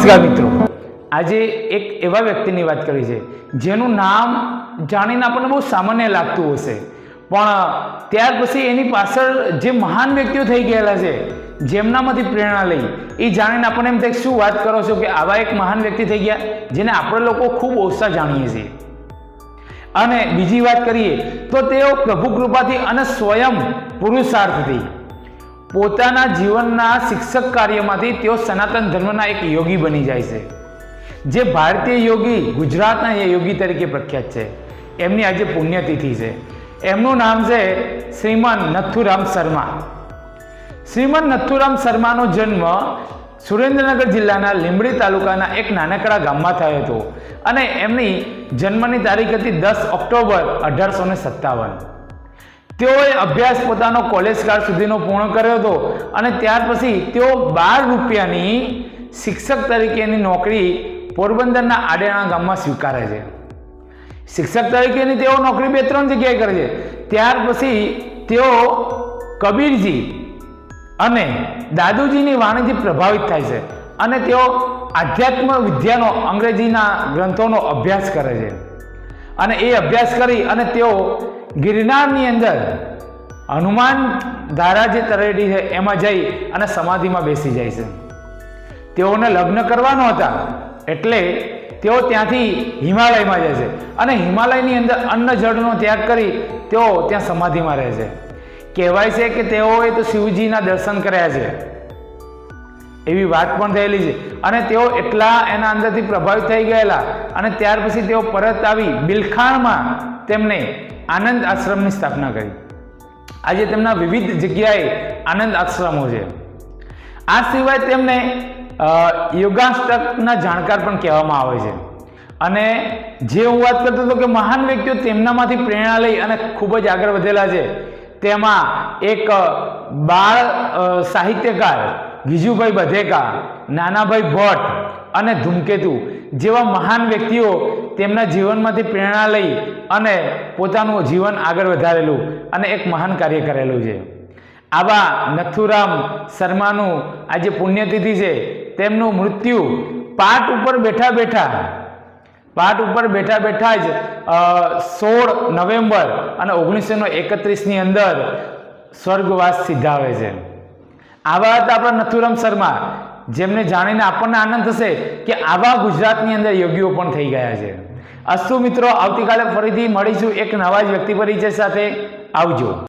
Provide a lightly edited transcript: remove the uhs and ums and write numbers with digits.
નમસ્કાર મિત્રો, આજે એક એવા વ્યક્તિની વાત કરી છે જેનું નામ જાણીને આપણને બહુ સામાન્ય લાગતું હશે, પણ ત્યાર પછી એની પાછળ જે મહાન વ્યક્તિઓ થઈ ગયેલા છે જેમનામાંથી પ્રેરણા લઈ એ જાણીને આપણને એમ થાય શું વાત કરો છો કે આવા એક મહાન વ્યક્તિ થઈ ગયા જેને આપણે લોકો ખૂબ ઓછા જાણીએ છીએ. અને બીજી વાત કરીએ તો તેઓ પ્રભુ કૃપાથી અને સ્વયં પુરુષાર્થથી પોતાના જીવનના શિક્ષક કાર્યમાંથી તેઓ સનાતન ધર્મના એક યોગી બની જાય છે, જે ભારતીય યોગી, ગુજરાતના યોગી તરીકે પ્રખ્યાત છે. એમની આજે પુણ્યતિથિ છે. એમનું નામ છે શ્રીમાન નથુરામ શર્મા. શ્રીમાન નથુરામ શર્માનો જન્મ સુરેન્દ્રનગર જિલ્લાના લીંબડી તાલુકાના એક નાનકડા ગામમાં થયો હતો અને એમની જન્મની તારીખ હતી 10 ઓક્ટોબર 1857. તેઓએ અભ્યાસ પોતાનો કોલેજ કાળ સુધીનો પૂર્ણ કર્યો હતો અને ત્યાર પછી તેઓ 12 રૂપિયાની શિક્ષક તરીકેની નોકરી પોરબંદરના આડેણા ગામમાં સ્વીકારે છે. શિક્ષક તરીકેની તેઓ નોકરી 2-3 જગ્યાએ કરે છે. ત્યાર પછી તેઓ કબીરજી અને દાદુજીની વાણીથી પ્રભાવિત થાય છે અને તેઓ આધ્યાત્મ વિદ્યાનો, અંગ્રેજીના ગ્રંથોનો અભ્યાસ કરે છે અને એ અભ્યાસ કરી અને તેઓ ગિરનારની અંદર હનુમાન ધારા જે તળેટી છે એમાં જઈ અને સમાધિમાં બેસી જાય છે. તેઓને લગ્ન કરવાનો હતા એટલે તેઓ ત્યાંથી હિમાલયમાં જાય છે અને હિમાલયની અંદર અન્ન જળનો ત્યાગ કરી તેઓ ત્યાં સમાધિમાં રહે છે. કહેવાય છે કે તેઓએ તો શિવજીના દર્શન કર્યા છે, એવી વાત પણ થયેલી છે. અને તેઓ એટલા એના અંદરથી પ્રભાવિત થઈ ગયેલા અને ત્યાર પછી તેઓ પરત આવી બિલખાણમાં તેમને આનંદ આશ્રમની સ્થાપના કરી. આજે તેમના વિવિધ જગ્યાએ આનંદ આશ્રમો છે. આ સિવાય તેમને યોગાષ્ટકના જાણકાર પણ કહેવામાં આવે છે. અને જે હું વાત કરતો હતો કે મહાન વ્યક્તિઓ તેમનામાંથી પ્રેરણા લઈ અને ખૂબ જ આગળ વધેલા છે, તેમાં એક બાળ સાહિત્યકાર ગીજુભાઈ બધેકા, નાનાભાઈ ભટ્ટ અને ધૂમકેતુ જેવા મહાન વ્યક્તિઓ તેમના જીવનમાંથી પ્રેરણા લઈ અને પોતાનું જીવન આગળ વધારેલું અને એક મહાન કાર્ય કરેલું છે. આવા નથુરામ શર્માનું આજે પુણ્યતિથિ છે. તેમનું મૃત્યુ પાટ ઉપર બેઠા બેઠા જ 16 નવેમ્બર અને 1931ની અંદર સ્વર્ગવાસ સિદ્ધાવે છે. આવા હતા આપણા નથુરામ શર્મા, જેમને જાણીને આપણને આનંદ થશે કે આવા ગુજરાતની અંદર યોગીઓ પણ થઈ ગયા છે. અસ્તુ મિત્રો, આવતીકાલે ફરીથી મળીશું એક નવા જ વ્યક્તિ પરિચય સાથે. આવજો.